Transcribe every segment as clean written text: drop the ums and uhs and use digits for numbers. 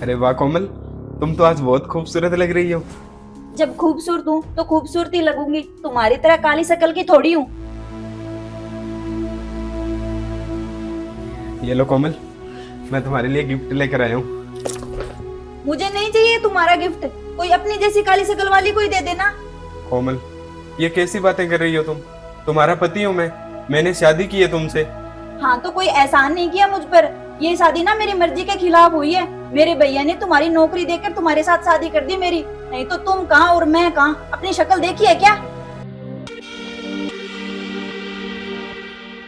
अरे वाह कोमल, तुम तो आज बहुत खूबसूरत लग रही हो। जब खूबसूरत हूँ तो खूबसूरती लगूंगी, तुम्हारी तरह काली शकल की थोड़ी हूँ। ये लो कोमल, मैं तुम्हारे लिए गिफ्ट लेकर आया हूँ। मुझे नहीं चाहिए तुम्हारा गिफ्ट, कोई अपनी जैसी काली शकल वाली कोई दे देना। कोमल, ये कैसी बातें कर रही हो तुम? तुम्हारा पति हूँ मैं, मैंने शादी की है तुमसे। हाँ तो कोई एहसान नहीं किया मुझ पर। ये शादी ना मेरी मर्जी के खिलाफ हुई है। मेरे भैया ने तुम्हारी नौकरी देकर तुम्हारे साथ शादी कर दी मेरी, नहीं तो तुम कहाँ और मैं कहाँ। अपनी शक्ल देखी है क्या?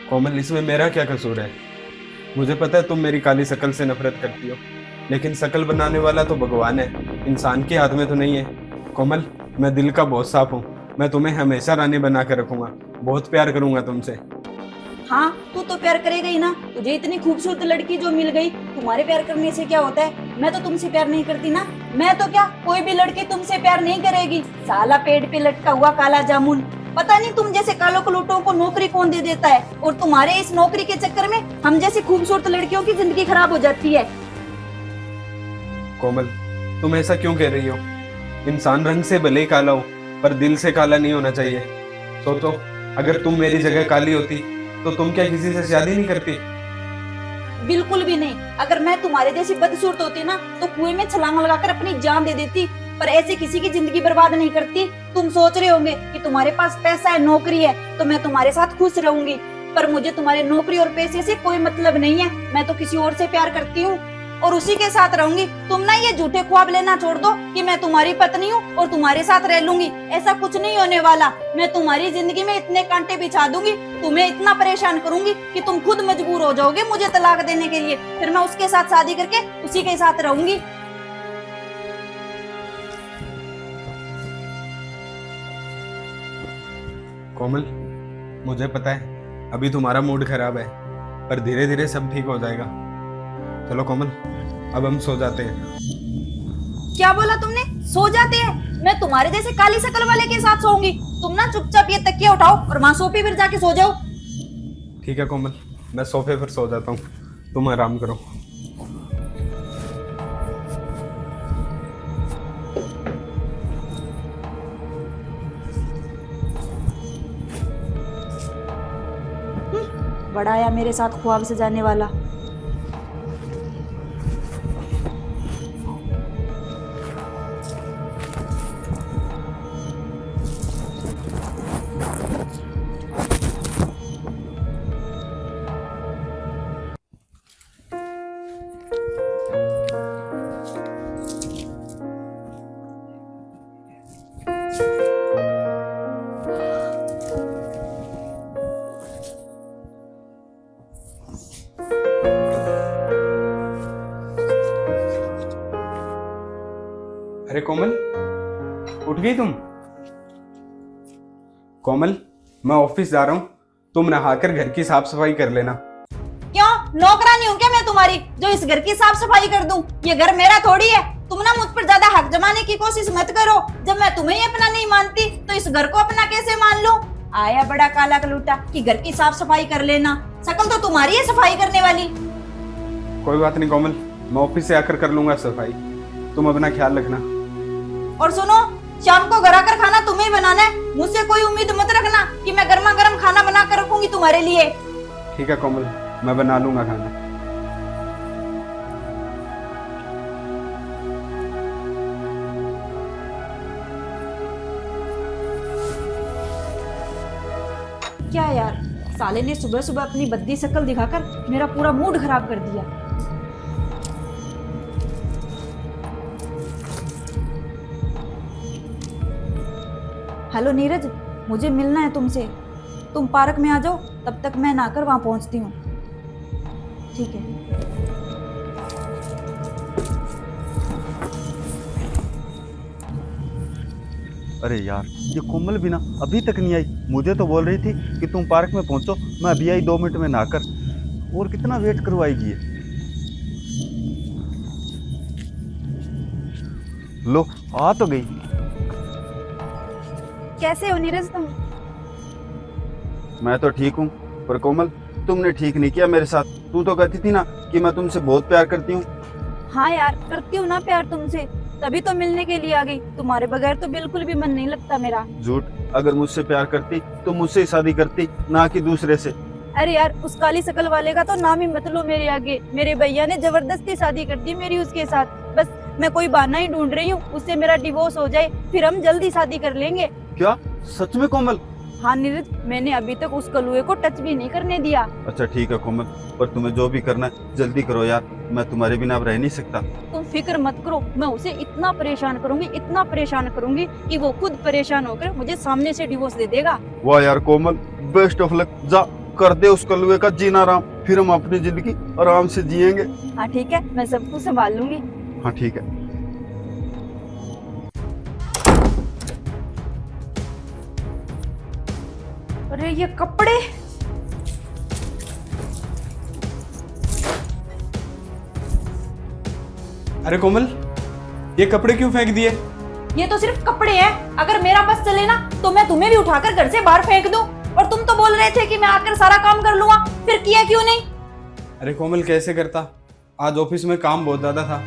कोमल, इसमें मेरा क्या कसूर है? मुझे पता है तुम मेरी काली शकल से नफरत करती हो, लेकिन शकल बनाने वाला तो भगवान है, इंसान के हाथ में तो नहीं है। कोमल, मैं दिल का बहुत साफ हूँ, मैं तुम्हें हमेशा रानी बना कर रखूंगा, बहुत प्यार करूंगा तुमसे। हाँ तू तो प्यार करेगा ही ना। तुझे इतनी खूबसूरत लड़की जो मिल गई, तुम्हारे प्यार करने से क्या होता है? मैं तो तुमसे प्यार नहीं करती ना। मैं तो क्या, कोई भी लड़की तुमसे प्यार नहीं करेगी। साला पेड़ पे लटका हुआ काला जामुन। पता नहीं तुम जैसे कालो कलूटों को नौकरी कौन दे देता है, और तुम्हारे इस नौकरी के चक्कर में हम जैसी खूबसूरत लड़कियों की जिंदगी खराब हो जाती है। कोमल, तुम ऐसा क्यों कह रही हो? इंसान रंग से भले ही काला हो, पर दिल से काला नहीं होना चाहिए। सोचो, अगर तुम मेरी जगह काली होती तो तुम क्या किसी से शादी नहीं करती? बिल्कुल भी नहीं। अगर मैं तुम्हारे जैसी बदसूरत होती ना तो कुएं में छलांग लगाकर अपनी जान दे देती, पर ऐसे किसी की जिंदगी बर्बाद नहीं करती। तुम सोच रहे होंगे कि तुम्हारे पास पैसा है, नौकरी है, तो मैं तुम्हारे साथ खुश रहूंगी, पर मुझे तुम्हारे नौकरी और पैसे से कोई मतलब नहीं है। मैं तो किसी और से प्यार करती हूँ और उसी के साथ रहूंगी। तुम ना ये झूठे ख्वाब लेना छोड़ दो कि मैं तुम्हारी पत्नी हूँ और तुम्हारे साथ रह लूंगी। ऐसा कुछ नहीं होने वाला। मैं तुम्हारी जिंदगी में इतने कांटे बिछा दूंगी, तुम्हें इतना परेशान करूंगी कि तुम खुद मजबूर हो जाओगे मुझे तलाक देने के लिए। फिर मैं उसके साथ शादी करके उसी के साथ रहूंगी। कोमल, मुझे पता है अभी तुम्हारा मूड खराब है, पर धीरे धीरे सब ठीक हो जाएगा। चलो कोमल, अब हम सो जाते हैं। क्या बोला तुमने? सो जाते हैं? मैं तुम्हारे जैसे काली शकल वाले के साथ सोऊंगी? तुम ना चुपचाप ये तकिया उठाओ और वहां सोफे पर जाके सो जाओ। ठीक है कोमल, मैं सोफे पर सो जाता हूँ, तुम आराम करो। बड़ा आया मेरे साथ ख्वाब सजाने वाला। अरे कोमल, उठ गई तुम? कोमल, मैं ऑफिस जा रहा हूँ, तुम नहाकर घर की साफ सफाई कर लेना। क्यों, नौकरानी हूँ क्या मैं तुम्हारी जो इस घर की साफ सफाई कर दूं? ये घर मेरा थोड़ी है। तुम ना मुझ पर ज्यादा हक जमाने की कोशिश मत करो। जब मैं तुम्हें ही अपना नहीं मानती तो इस घर को अपना कैसे मान लूं? आया बड़ा काला कलूटा कि घर की साफ सफाई कर लेना। शकल तो तुम्हारी है सफाई करने वाली। कोई बात नहीं कोमल, मैं ऑफिस से आकर कर लूंगा सफाई, तुम अपना ख्याल रखना। और सुनो, शाम को घर आकर खाना तुम्हें ही बनाना है। मुझसे कोई उम्मीद मत रखना कि मैं गर्मा गर्म खाना बना कर रखूंगी तुम्हारे लिए। ठीक है कोमल, मैं बना लूंगा खाना। क्या यार, साले ने सुबह सुबह अपनी बद्दी शक्ल दिखाकर मेरा पूरा मूड खराब कर दिया। हेलो नीरज, मुझे मिलना है तुमसे। तुम पार्क में आ जाओ, तब तक मैं नहाकर वहां पहुंचती हूँ। ठीक है। अरे यार, ये कोमल भी ना अभी तक नहीं आई। मुझे तो बोल रही थी कि तुम पार्क में पहुंचो, मैं अभी आई 2 मिनट में नहाकर। और कितना वेट करवाएगी ये। लो, आ तो गई। कैसे हो नीरज तुम? मैं तो ठीक हूँ, पर कोमल तुमने ठीक नहीं किया मेरे साथ। तू तो कहती थी ना कि मैं तुमसे बहुत प्यार करती हूँ। हाँ यार, करती हूँ ना प्यार तुमसे, तभी तो मिलने के लिए आ गई। तुम्हारे बगैर तो बिल्कुल भी मन नहीं लगता मेरा। झूठ। अगर मुझसे प्यार करती तो मुझसे ही शादी करती, ना कि दूसरे से। अरे यार, उस काली शकल वाले का तो नाम ही मत लो मेरे आगे। मेरे भैया ने जबरदस्ती शादी कर दी मेरी उसके साथ। बस मैं कोई बहाना ही ढूंढ रही हूँ, उससे मेरा डिवोर्स हो जाए, फिर हम जल्दी शादी कर लेंगे। क्या? सच में कोमल? हाँ नीरज, मैंने अभी तक उस कलुए को टच भी नहीं करने दिया। अच्छा ठीक है कोमल, पर तुम्हें जो भी करना है जल्दी करो यार, मैं तुम्हारे बिना अब रह नहीं सकता। तुम फिक्र मत करो, मैं उसे इतना परेशान करूंगी, इतना परेशान करूंगी कि वो खुद परेशान होकर मुझे सामने से डिवोर्स दे देगा। वाह यार कोमल, बेस्ट ऑफ लक। जा कर दे उस कलुए का जीना आराम, फिर हम अपनी जिंदगी आराम से जिएंगे। हाँ ठीक है, मैं सब कुछ संभाल लूंगी। हाँ ठीक है। अरे ये कपड़े, अरे कोमल, ये कपड़े क्यों फेंक दिए? ये तो सिर्फ कपड़े हैं। अगर मेरा बस चले ना तो मैं तुम्हें भी उठाकर घर से बाहर फेंक दूं। और तुम तो बोल रहे थे कि मैं आकर सारा काम कर लूंगा, फिर किया क्यों नहीं? अरे कोमल, कैसे करता? आज ऑफिस में काम बहुत ज्यादा था,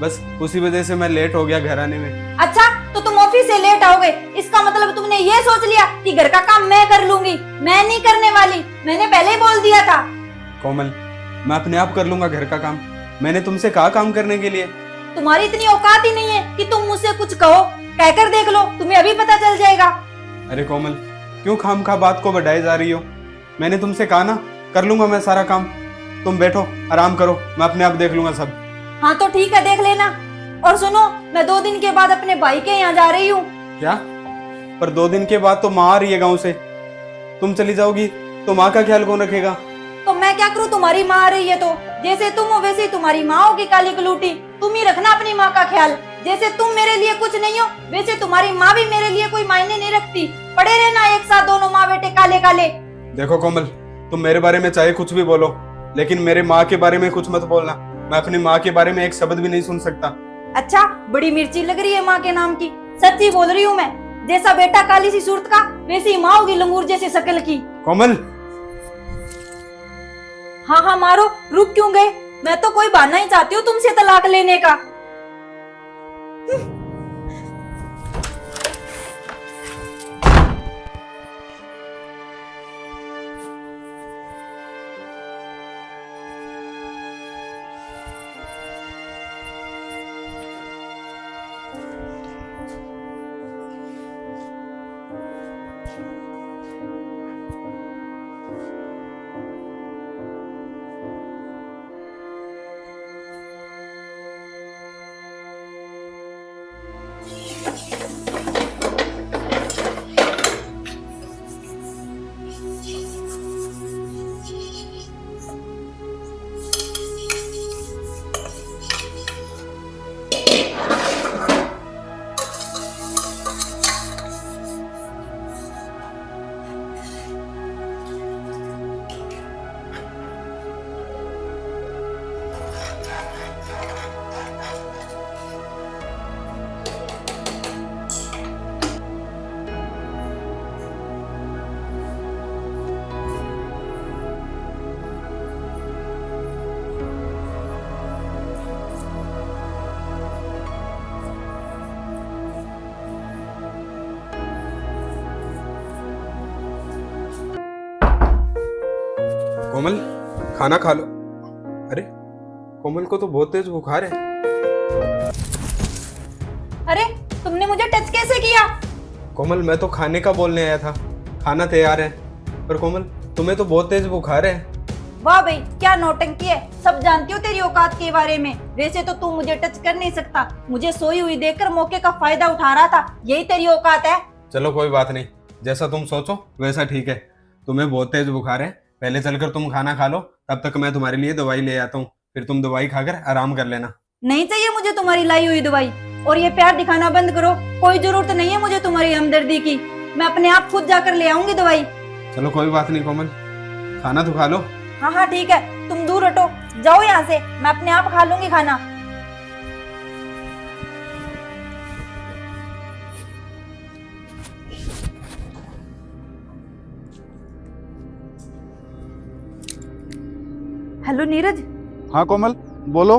बस उसी वजह से मैं लेट हो गया घर आने में। अच्छा, तो तुम ऑफिस से लेट आओगे, इसका मतलब तुमने ये सोच लिया कि घर का काम मैं कर लूंगी। मैं नहीं करने वाली, मैंने पहले ही बोल दिया था। कोमल, मैं अपने आप कर लूंगा घर का काम। मैंने तुमसे कहा काम करने के लिए। तुम्हारी इतनी औकात ही नहीं है कि तुम मुझसे कुछ कहो। कहकर देख लो, तुम्हें अभी पता चल जाएगा। अरे कोमल, क्यों खामखा बात को बढ़ाई जा रही हो? मैंने तुमसे कहा ना, कर लूंगा मैं सारा काम। तुम बैठो, आराम करो, मैं अपने आप देख लूंगा सब। हाँ तो ठीक है, देख लेना। और सुनो, मैं 2 दिन के बाद अपने भाई के यहाँ जा रही हूँ। क्या? पर 2 दिन के बाद तो माँ आ रही है गाँव से। तुम चली जाओगी तो माँ का ख्याल कौन रखेगा? तो मैं क्या करूँ, तुम्हारी माँ आ रही है तो जैसे तुम हो वैसे ही तुम्हारी माँ होगी काली कलूटी। तुम ही रखना अपनी माँ का ख्याल। जैसे तुम मेरे लिए कुछ नहीं हो, वैसे तुम्हारी माँ भी मेरे लिए कोई मायने नहीं रखती। पड़े रहना एक साथ दोनों माँ बेटे काले काले। देखो कोमल, तुम मेरे बारे में चाहे कुछ भी बोलो, लेकिन मेरे माँ के बारे में कुछ मत बोलना। मैं अपनी माँ के बारे में एक शब्द भी नहीं सुन सकता। अच्छा, बड़ी मिर्ची लग रही है माँ के नाम की। सच्ची बोल रही हूँ मैं। जैसा बेटा काली सी सूरत का, वैसी ही माँ होगी लंगूर जैसी शक्ल की। कोमल, हाँ हाँ मारो, रुक क्यों गए? मैं तो कोई बहाना ही चाहती हूँ तुमसे तलाक लेने का। कोमल, खाना खा लो। अरे कोमल को तो बहुत तेज बुखार है। अरे, तुमने मुझे टच कैसे किया? कोमल, मैं तो खाने का बोलने आया था, खाना तैयार है। पर कोमल, तुम्हें तो बहुत तेज बुखार है। वाह भाई, क्या नौटंकी है। सब जानती हो तेरी औकात के बारे में। वैसे तो तू मुझे टच कर नहीं सकता। मुझे सोई हुई देखकर मौके का फायदा उठा रहा था, यही तेरी औकात है। चलो कोई बात नहीं, जैसा तुम सोचो वैसा ठीक है। तुम्हें बहुत तेज बुखार है, पहले चलकर तुम खाना खा लो, तब तक मैं तुम्हारे लिए दवाई ले आता हूँ। फिर तुम दवाई खाकर आराम कर लेना। नहीं चाहिए मुझे तुम्हारी लाई हुई दवाई। और ये प्यार दिखाना बंद करो। कोई जरूरत नहीं है मुझे तुम्हारी हमदर्दी की। मैं अपने आप खुद जाकर ले आऊंगी दवाई। चलो कोई बात नहीं कोमल, खाना तो खा लो। हाँ हाँ ठीक है, तुम दूर हटो, जाओ यहाँ से, मैं अपने आप खा लूंगी खाना। हेलो नीरज। हाँ कोमल, बोलो।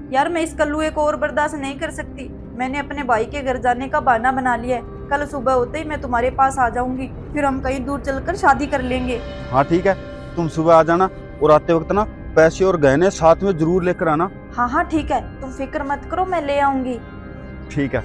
यार मैं इस कल्लुए को और बर्दाश्त नहीं कर सकती। मैंने अपने भाई के घर जाने का बहाना बना लिया है। कल सुबह होते ही मैं तुम्हारे पास आ जाऊंगी, फिर हम कहीं दूर चलकर शादी कर लेंगे। हाँ ठीक है, तुम सुबह आ जाना और आते वक्त ना पैसे और गहने साथ में जरूर लेकर आना। हाँ हाँ ठीक है, तुम फिक्र मत करो, मैं ले आऊंगी। ठीक है।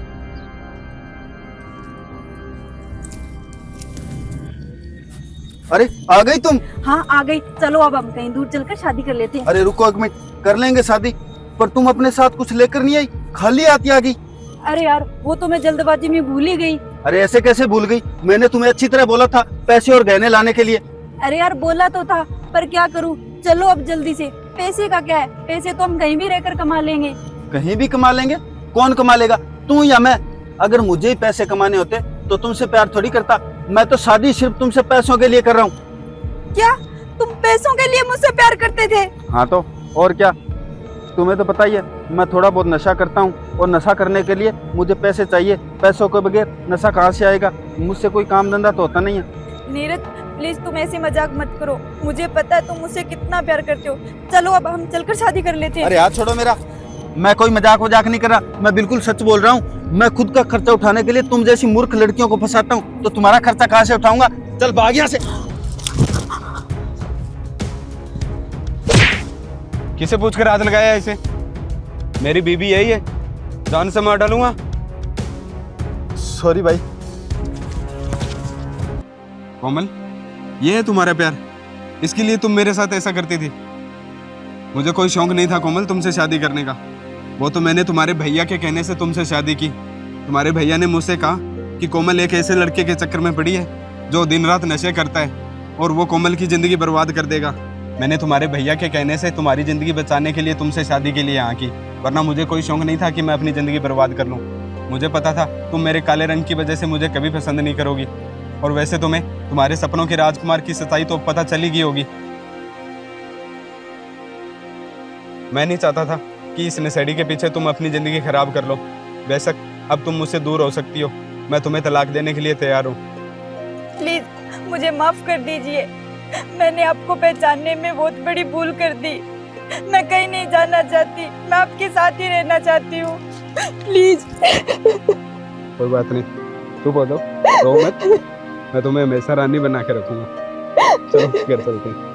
अरे आ गई तुम? हाँ आ गई, चलो अब हम कहीं दूर चलकर शादी कर लेते हैं। अरे रुको एक मिनट, कर लेंगे शादी, पर तुम अपने साथ कुछ लेकर नहीं आई, खाली आती आ गई। अरे यार वो तो मैं जल्दबाजी में भूल ही गई। अरे ऐसे कैसे भूल गई? मैंने तुम्हें अच्छी तरह बोला था पैसे और गहने लाने के लिए। अरे यार बोला तो था, पर क्या करूँ। चलो अब जल्दी से। पैसे का क्या है, पैसे तो हम कहीं भी रहकर कमा लेंगे। कहीं भी कमा लेंगे? कौन कमा लेगा, तू या मैं? अगर मुझे ही पैसे कमाने होते तो तुमसे प्यार थोड़ी करता। मैं तो शादी सिर्फ तुमसे पैसों के लिए कर रहा हूँ। क्या तुम पैसों के लिए मुझसे प्यार करते थे? हाँ तो और क्या, तुम्हें तो पता ही है मैं थोड़ा बहुत नशा करता हूँ और नशा करने के लिए मुझे पैसे चाहिए। पैसों के बगैर नशा कहाँ से आएगा? मुझसे कोई काम धंधा तो होता नहीं है। नीरज प्लीज तुम ऐसे मजाक मत करो, मुझे पता है तुम मुझसे कितना प्यार करते हो। चलो अब हम चलकर शादी कर लेते हैं। अरे हाथ छोड़ो मेरा, मैं कोई मजाक वजाक नहीं कर रहा, मैं बिल्कुल सच बोल रहा हूँ। मैं खुद का खर्चा उठाने के लिए तुम जैसी मूर्ख लड़कियों को फंसाता हूँ, तो तुम्हारा खर्चा कहाँ से उठाऊंगा? चल भाग यहाँ से। किसे पूछकर हाथ लगाया इसे? मेरी बीबी यही है, जान से मार डालूंगा। सॉरी भाई। कोमल, ये है तुम्हारा प्यार? इसके लिए तुम मेरे साथ ऐसा करती थी? मुझे कोई शौक नहीं था कोमल तुमसे शादी करने का। वो तो मैंने तुम्हारे भैया के कहने से तुमसे शादी की। तुम्हारे भैया ने मुझसे कहा कि कोमल एक ऐसे लड़के के चक्कर में पड़ी है जो दिन रात नशे करता है और वो कोमल की जिंदगी बर्बाद कर देगा। मैंने तुम्हारे भैया के कहने से तुम्हारी जिंदगी बचाने के लिए तुमसे शादी के लिए यहाँ की, वरना मुझे कोई शौक नहीं था कि मैं अपनी जिंदगी बर्बाद कर लूँ। मुझे पता था तुम मेरे काले रंग की वजह से मुझे कभी पसंद नहीं करोगी, और वैसे तुम्हें तुम्हारे सपनों के राजकुमार की सच्चाई तो पता चली गई होगी। मैं नहीं चाहता था कि इस नशेड़ी के पीछे तुम अपनी जिंदगी खराब कर लो। बेशक अब तुम मुझसे दूर हो सकती हो, मैं तुम्हें तलाक देने के लिए तैयार हूँ। प्लीज मुझे माफ कर दीजिए, मैंने आपको पहचानने में बहुत बड़ी भूल कर दी। मैं कहीं नहीं जाना चाहती, मैं आपके साथ ही रहना चाहती हूँ। प्लीज। कोई बात नहीं, चुप हो जाओ, रो मत। मैं तुम्हें हमेशा रानी बना के रखूंगा। चलो घर चलते हैं।